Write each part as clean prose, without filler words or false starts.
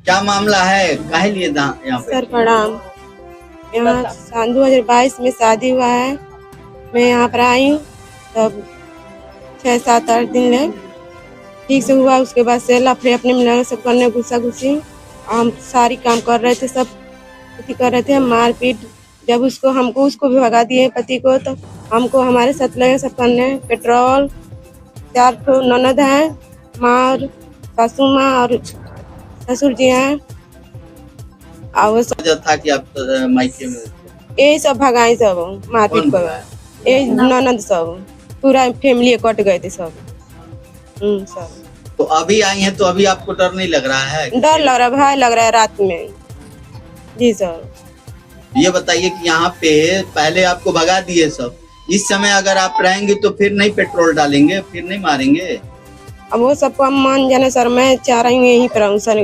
क्या मामला है, काहे लिए यहाँ पे? सर प्रणाम। यहाँ सन 2022 में शादी हुआ है। मैं यहाँ पर आई हूँ तब 6-7-8 दिन ले ठीक से हुआ। उसके बाद से लफड़े अपने में लगे, सब करने गुस्सा गुस्सी। हम सारी काम कर रहे थे, सब कर रहे थे, मारपीट। जब हमको उसको भी भगा दिए पति को, तो हमको हमारे साथ लगे सब करने। पेट्रोल 4 ननद हैं, माँ और सासू माँ और ससुर जी हैं। और था कि आप मायके में यही सब भगाई, सब मारपीट कर, यही ननद सब पूरा फैमिली कट गए थे सब। सब तो अभी आई हैं तो अभी आपको डर नहीं लग रहा है? डर लग रहा है, भय लग रहा है रात में। जी सर। ये बताइए कि यहाँ पे पहले आपको भगा दिए सब, इस समय अगर आप रहेंगे तो फिर नहीं पेट्रोल डालेंगे, फिर नहीं मारेंगे? अब वो सबको हम मान जाने सर, मैं चाह रही हूँ यहीं पर रहूँ सर,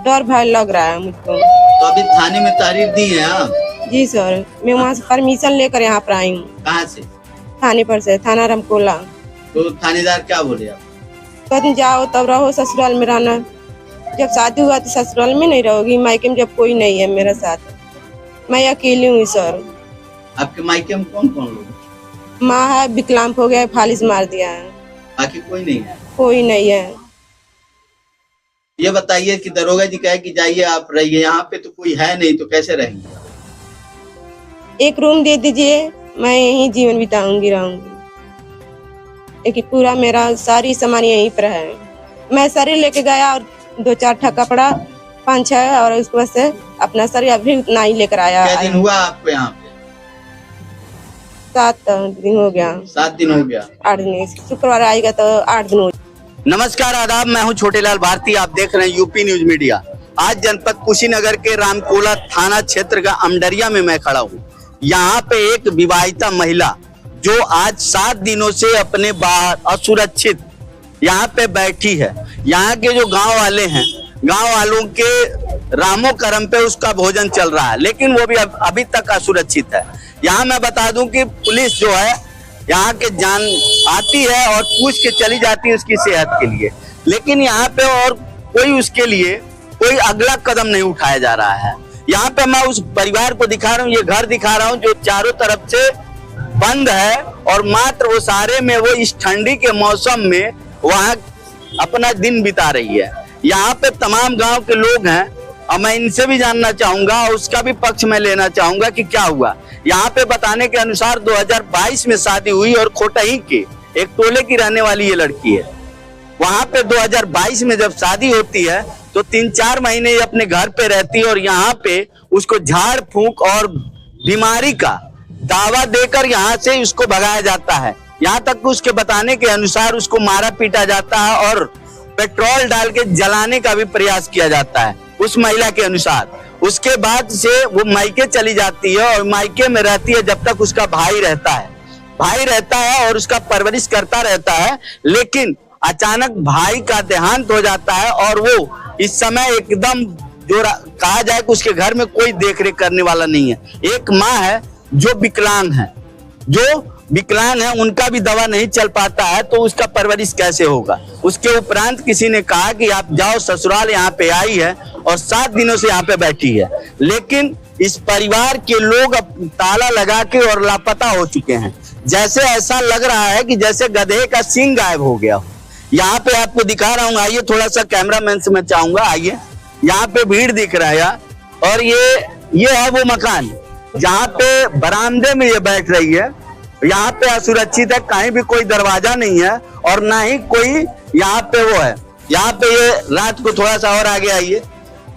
डर भय लग रहा है मुझको। तो अभी थाने में तहरीर दी है आप? जी सर, मैं वहाँ से परमिशन लेकर यहाँ पर आई हूँ। कहाँ से? थाने पर से, थाना रामकोला। तो थानेदार क्या बोले आप? कहते जाओ तब रहो, ससुराल में रहना। जब शादी हुआ तो ससुराल में नहीं रहोगी, मायके में जब कोई नहीं है मेरे साथ, मैं अकेली हूँ सर। आपके मायके में कौन कौन लोग? माँ है, विकलांग हो गया, फालिस मार दिया है। बाकी कोई नहीं है? कोई नहीं है। ये बताइए कि दरोगा जी कहे कि जाइए आप रहिए, यहाँ पे तो कोई है नहीं, तो कैसे रहेंगे? एक रूम दे दीजिए, मैं यहीं जीवन बिताऊंगी, रहूंगी। लेकिन पूरा मेरा सारी सामान यहीं पर है। मैं सारी लेके गया और 2-4 ठा कपड़ा 5-6 और उसके बाद से अपना सारी अभी उतना ही लेकर आया। क्या दिन हुआ आपको यहाँ पे? 7 दिन हो गया। 7 दिन हो गया। 8 दिन, शुक्रवार आएगा तो 8 दिन हो। नमस्कार, आदाब, मैं हूं छोटेलाल भारती, आप देख रहे हैं यूपी न्यूज मीडिया। आज जनपद कुशीनगर के रामकोला थाना क्षेत्र का अमडरिया में मैं खड़ा हूं। यहाँ पे एक विवाहिता महिला जो आज 7 दिनों से अपने बाहर असुरक्षित यहाँ पे बैठी है। यहाँ के जो गांव वाले हैं, गांव वालों के रामो करम पे उसका भोजन चल रहा है, लेकिन वो भी अभी तक असुरक्षित है। यहाँ मैं बता दूं कि पुलिस जो है यहाँ के जान आती है और पूछ के चली जाती है उसकी सेहत के लिए, लेकिन यहाँ पे और कोई उसके लिए कोई अगला कदम नहीं उठाया जा रहा है। यहाँ पे मैं उस परिवार को दिखा रहा हूँ, ये घर दिखा रहा हूँ जो चारों तरफ से बंद है और मात्र वो सारे में वो इस ठंडी के मौसम में वहाँ अपना दिन बिता रही है। यहाँ पे तमाम गांव के लोग हैं और मैं इनसे भी जानना चाहूंगा और उसका भी पक्ष में लेना चाहूंगा कि क्या हुआ। यहाँ पे बताने के अनुसार 2022 में शादी हुई और खोटही के एक टोले की रहने वाली ये लड़की है। वहां पे 2022 में जब शादी होती है तो 3-4 महीने ये अपने घर पे रहती है और यहाँ पे उसको झाड़ फूंक और बीमारी का दावा देकर यहाँ से उसको भगाया जाता है। यहाँ तक उसके बताने के अनुसार उसको मारा पीटा जाता है और पेट्रोल डाल के जलाने का भी प्रयास किया जाता है उस महिला के अनुसार। उसके बाद से वो मायके चली जाती है और मायके में रहती है जब तक उसका भाई रहता है और उसका परवरिश करता रहता है। लेकिन अचानक भाई का देहांत हो जाता है और वो इस समय एकदम जो कहा जाए कि उसके घर में कोई देख रेख करने वाला नहीं है। एक माँ है जो विकलांग है, उनका भी दवा नहीं चल पाता है, तो उसका परवरिश कैसे होगा। उसके उपरांत किसी ने कहा कि आप जाओ ससुराल, यहाँ पे आई है और 7 दिनों से यहाँ पे बैठी है। लेकिन इस परिवार के लोग अब ताला लगा के और लापता हो चुके हैं। जैसे ऐसा लग रहा है कि जैसे गधे का सींग गायब हो गया हो। यहाँ पे आपको दिखा रहा हूँ, आइए थोड़ा सा कैमरामैन से मैं चाहूंगा, आइए। यहाँ पे भीड़ दिख रहा है और ये है वो मकान जहाँ पे बरामदे में ये बैठ रही है। यहाँ पे असुरक्षित है, कहीं भी कोई दरवाजा नहीं है और ना ही कोई यहाँ पे वो है। यहाँ पे ये रात को थोड़ा सा और आगे आइए,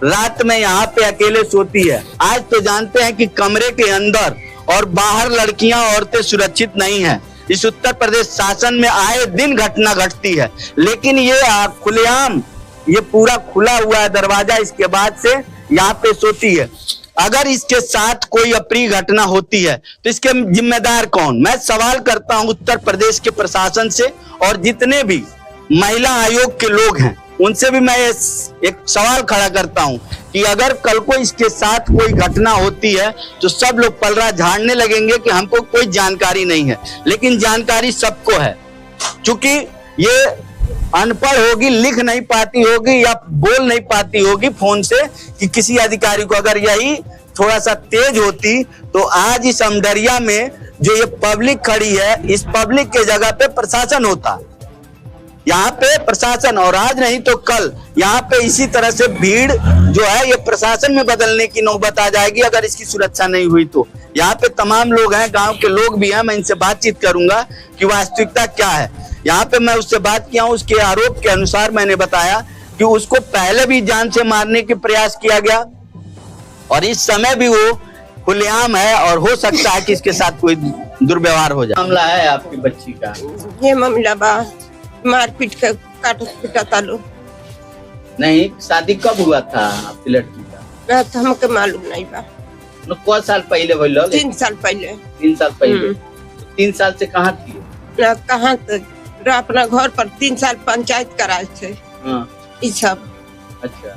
रात में यहाँ पे अकेले सोती है। आज तो जानते हैं कि कमरे के अंदर और बाहर लड़कियां औरतें सुरक्षित नहीं है। इस उत्तर प्रदेश शासन में आए दिन घटना घटती है, लेकिन ये खुलेआम ये पूरा खुला हुआ है दरवाजा, इसके बाद से यहाँ पे सोती है। अगर इसके साथ कोई अप्रिय घटना होती है तो इसके जिम्मेदार कौन? मैं सवाल करता हूं उत्तर प्रदेश के प्रशासन से और जितने भी महिला आयोग के लोग हैं उनसे भी मैं एक सवाल खड़ा करता हूं कि अगर कल को इसके साथ कोई घटना होती है तो सब लोग पलड़ा झाड़ने लगेंगे कि हमको कोई जानकारी नहीं है, लेकिन जानकारी सबको है। क्योंकि ये अनपढ़ होगी, लिख नहीं पाती होगी या बोल नहीं पाती होगी फोन से कि किसी अधिकारी को, अगर यही थोड़ा सा तेज होती तो आज इस अमडरिया में जो ये पब्लिक खड़ी है, इस पब्लिक के जगह पे प्रशासन होता। यहाँ पे प्रशासन, और आज नहीं तो कल यहाँ पे इसी तरह से भीड़ जो है ये प्रशासन में बदलने की नौबत आ जाएगी अगर इसकी सुरक्षा नहीं हुई तो। यहाँ पे तमाम लोग हैं, गांव के लोग भी हैं, मैं इनसे बातचीत करूंगा कि वास्तविकता क्या है। यहाँ पे मैं उससे बात किया हूँ, उसके आरोप के अनुसार मैंने बताया कि उसको पहले भी जान से मारने की प्रयास किया गया और इस समय भी वो खुलेआम है और हो सकता है कि इसके साथ कोई दुर्व्यवहार हो जाए। मामला है आपकी बच्ची का? ये मामला बा मारपीट के काट पीटा तालो। नहीं, शादी कब हुआ था आपकी लड़की का? तो हमके मालूम नहीं बा। कौन साल पहले बोल? 3 साल पहले। 3 साल पहले? 3 साल से कहाँ थी? कहाँ अपना घर पर 3 साल पंचायत कराए थे। ये सब। अच्छा।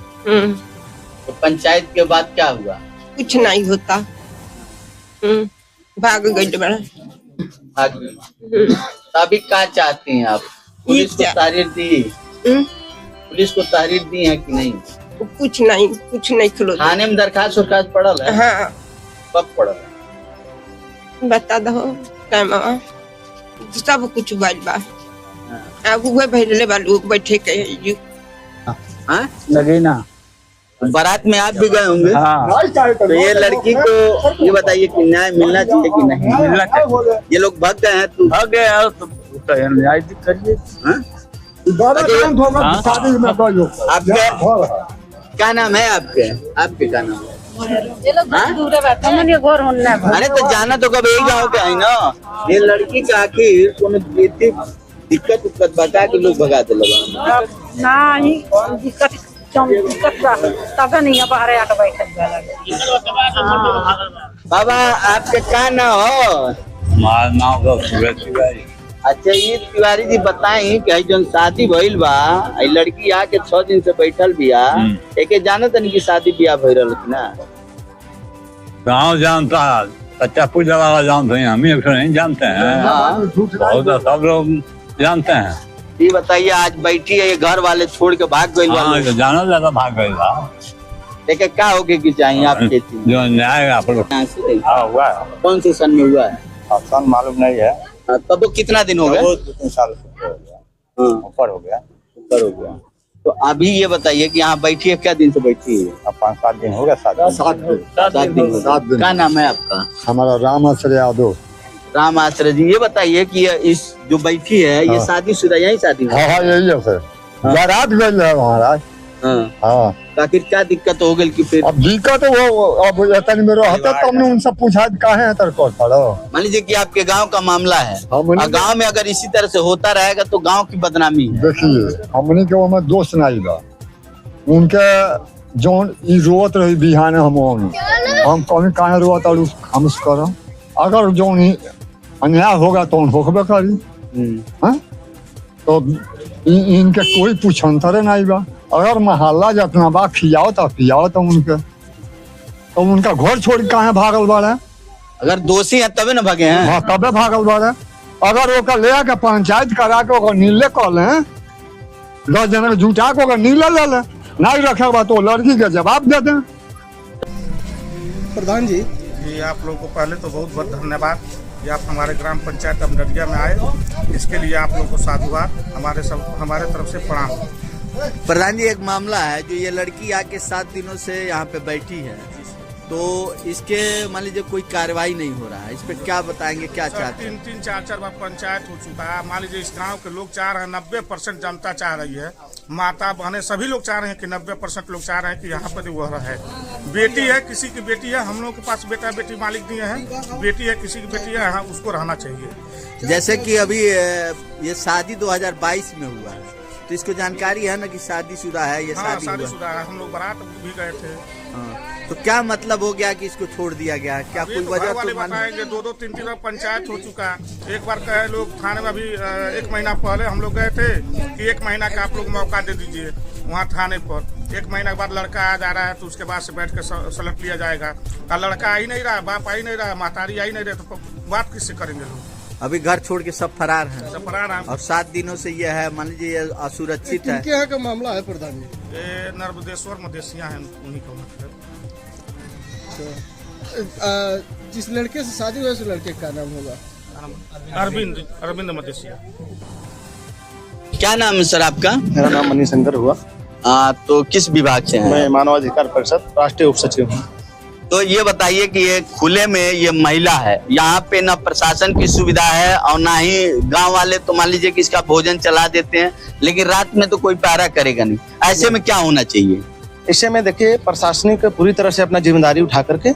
तो पंचायत के बाद क्या हुआ? कुछ नहीं होता। भाग गई बड़ा। भाग गई। तो अभी क्या चाहती हैं आप? पुलिस को तहरीर दी? पुलिस को तहरीर दी है कि नहीं? कुछ नहीं खुलो। थाने में दरखास्त उरखास्त पड़ल है? हाँ। कब पड़ल है? बता दो टाइम सब कुछ बाल बा। अब वो भैले वालू बैठे के लगे ना। बारात में आप भी गए होंगे? हाँ। तो ये लड़की को ये बताइए कि न्याय मिलना चाहिए कि नहीं मिलना चाहिए? ये लोग भाग गए हैं, तू भाग गए तो न्याय करिए। आपके क्या नाम है? आपके क्या नाम है? अरे तो जाना तो कब एक गाँव के है ना। ये लड़की का आखिर कोनो दिक्कत बता के लोग भगा दे लगा बाबा। आपके क्या नाम हो? नाम तो सूरज तिवारी। अच्छा, ये तिवारी जी बताई कि जो शादी भइल बा, लड़की आके 6 दिन से बैठल बिया, एके जाना तनी की शादी बियाह भइल रहल ना? गाँव जानता है, कच्चा पूजा वाला जानते हैं, हम ही नहीं जानते हैं। बहुत सब लोग जानते हैं। ये बताइए, आज बैठी है, ये घर वाले छोड़ के भाग गए? जाना ज्यादा भाग गए। लेकिन क्या होगे कि चाहिए आपके जो न्याय आप लोग हुआ है? कौन से सन में हुआ है? सन मालूम नहीं है। तब वो कितना दिन हो गए? 2-3 साल ऊपर हो गया। तो अभी ये बताइए कि यहाँ बैठी है, क्या दिन से बैठी है? अब 5-7 दिन हो गया। 7 दिन। क्या नाम है आपका? हमारा राम आश्रय यादव। राम आश्रय जी, ये बताइए कि इस जो बैठी है ये शादीशुदा, यही शादी? हाँ यही है सर। बारात गई है महाराज। हाँ। आखिर क्या दिक्कत हो गई कि फिर? अब दिक्कत वो अब में रहता तो हमने उनसे पूछा काहे तर खड़ो। मान लीजिए कि आपके गांव का मामला है और गांव में अगर इसी तरह से होता रहेगा तो गांव की बदनामी है। देखिए, हमने के वो में दोस्त नहीं बा, उनके जो रोत रही बिहान हम कभी काहे रोत और हम करो। अगर जो अन्याय होगा तो होबे करी। तो इनके कोई पूछंतरे नहीं बा। अगर मोहल्ला जितना बा खियाओ तो उनके तो उनका घर छोड़ कहाँ भागल बाड़े? अगर दोषी है तबे न भागे हैं। हाँ, तबे भागल बाड़े। अगर ओकर ले के पंचायत करा के ओकर नीले कर ले, 10 जन के जुटा के ओकर नीले ले ले, नहीं रखे बा तो लड़की के जवाब दे दे। प्रधान जी, आप लोगों को पहले तो बहुत बहुत धन्यवाद कि आप हमारे ग्राम पंचायत अमडरिया में आए। इसके लिए आप लोगों को साधुवाद, हमारे तरफ से प्रणाम। प्रधान जी, एक मामला है जो ये लड़की आके 7 दिनों से यहाँ पे बैठी है, तो इसके मान लीजिए कोई कार्रवाई नहीं हो रहा है, इस पे क्या बताएंगे? क्या चाहते हैं? 3-4 बार पंचायत हो चुका है। मान लीजिए इस गांव के लोग चाह रहे हैं, 90% जनता चाह रही है, माता बहनें सभी लोग चाह रहे हैं कि 90% लोग चाह रहे हैं कि यहाँ पर वो है। बेटी है, किसी की बेटी है, हम लोग के पास बेटा बेटी मालिक दिए हैं, बेटी है किसी की बेटी है, यहाँ उसको रहना चाहिए। जैसे कि अभी ये शादी 2022 में हुआ है, तो इसको जानकारी है ना कि शादीशुदा है ये? हाँ, शादीशुदा है। हम लोग बारात भी गए थे। तो क्या मतलब हो गया कि इसको छोड़ दिया गया? क्या कोई वजह तो बताएंगे? 2-3 बार पंचायत हो चुका। एक बार कहे लोग थाने में, अभी 1 महीना पहले हम लोग गए थे कि 1 महीना का आप लोग मौका दे दीजिए वहाँ थाने पर। 1 महीना के बाद लड़का आ जा रहा है तो उसके बाद से बैठ के सलट लिया जाएगा। लड़का आ ही नहीं रहा, बाप आ ही नहीं रहा, महतारी आ ही नहीं रहे, तो बात किससे करेंगे लोग? अभी घर छोड़ के सब फरार हैं सब फरार हैं। और 7 दिनों से ये है, मान लीजिए ये असुरक्षित है। किनके यहाँ का मामला है प्रधान जी? ये नर्मदेश्वर मदेशिया हैं, उन्हीं का मतलब। जिस लड़के से शादी हुई उस लड़के का नाम होगा अरविंद मदेशिया। क्या नाम है सर आपका? मेरा नाम मनीशंकर हुआ। तो किस विभाग से हैं? मैं मानवाधिकार परिषद राष्ट्रीय उप सचिव हूँ। तो ये बताइए कि ये खुले में ये महिला है, यहाँ पे ना प्रशासन की सुविधा है और ना ही गांव वाले, तो मान लीजिए कि इसका भोजन चला देते हैं, लेकिन रात में तो कोई पहरा करेगा नहीं। ऐसे में क्या होना चाहिए? इससे में देखिए प्रशासनिक पूरी तरह से अपना जिम्मेदारी उठा करके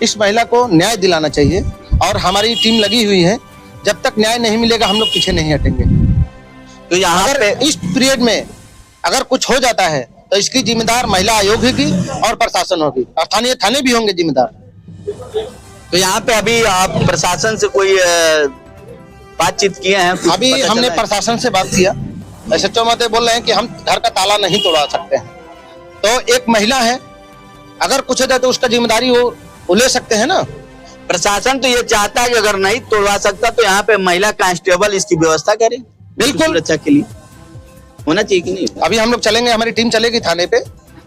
इस महिला को न्याय दिलाना चाहिए और हमारी टीम लगी हुई है। जब तक न्याय नहीं मिलेगा हम लोग पीछे नहीं हटेंगे। तो यहाँ अगर पे इस पीरियड में अगर कुछ हो जाता है तो इसकी जिम्मेदार महिला आयोग होगी और प्रशासन होगी और स्थानीय थाने भी होंगे जिम्मेदार। तो यहाँ पे अभी आप प्रशासन से कोई बातचीत किए हैं? कुछ अभी पता हमने चला है? प्रशासन से बात किया। SHO महोदय बोल रहे हैं कि हम घर का ताला नहीं तोड़ा सकते हैं। तो एक महिला है, अगर कुछ हो जाए तो उसका जिम्मेदारी वो ले सकते हैं ना। प्रशासन तो ये चाहता है कि अगर नहीं तोड़वा सकता तो यहाँ पे महिला कांस्टेबल इसकी व्यवस्था करे, बिल्कुल सुरक्षा के लिए होना चाहिए कि नहीं? अभी हम लोग चलेंगे, हमारी टीम चलेगी थाने पे।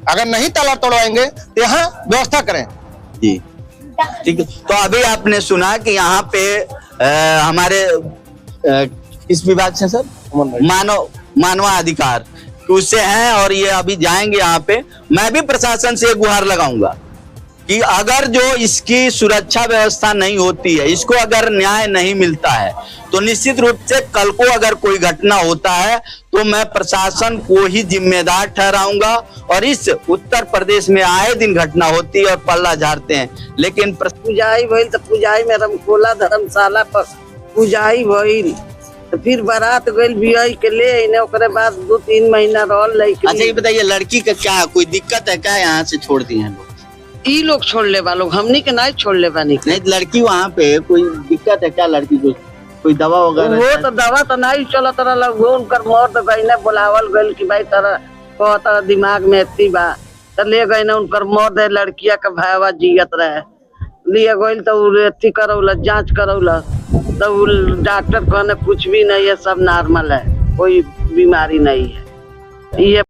अगर नहीं ताला तोड़वाएंगे तो यहाँ व्यवस्था करें। जी ठीक है। तो अभी आपने सुना कि यहाँ पे हमारे इस विभाग से सर मानवाधिकार उससे हैं और ये अभी जाएंगे यहाँ पे। मैं भी प्रशासन से गुहार लगाऊंगा कि अगर जो इसकी सुरक्षा व्यवस्था नहीं होती है, इसको अगर न्याय नहीं मिलता है, तो निश्चित रूप से कल को अगर कोई घटना होता है तो मैं प्रशासन को ही जिम्मेदार ठहराऊंगा। और इस उत्तर प्रदेश में आए दिन घटना होती है और पल्ला झाड़ते हैं, लेकिन पूजाई भइल तो पूजाई में रमकोला धर्मशाला पर पूजाई भइल तो फिर बारात गइल बियाई के ले इने, ओकरे बाद 2-3 महीना रहल लइकी। अच्छा ये बताइए, लड़की का क्या कोई दिक्कत है क्या? यहाँ से छोड़ दिए हैं लोग? ई लोग छोड़ ले वालों, हमनी के नहीं छोड़ ले बानी। नहीं, लड़की वहाँ पे कोई दिक्कत है क्या? लड़की को कोई दवा वगैरह? वो तो दवा तो नहीं चलत रहल, वो उनकर मर्द गईने बुलावल गइल कि भाई तारा कहता दिमाग में एती बा, तो ले गईने उनकर मर्द है लड़किया का भाईवा जियत रहे, लिए गइल तो एती करौला, जांच करौला तो डॉक्टर कहने कुछ भी नहीं है, सब नॉर्मल है, कोई बीमारी नहीं है। ये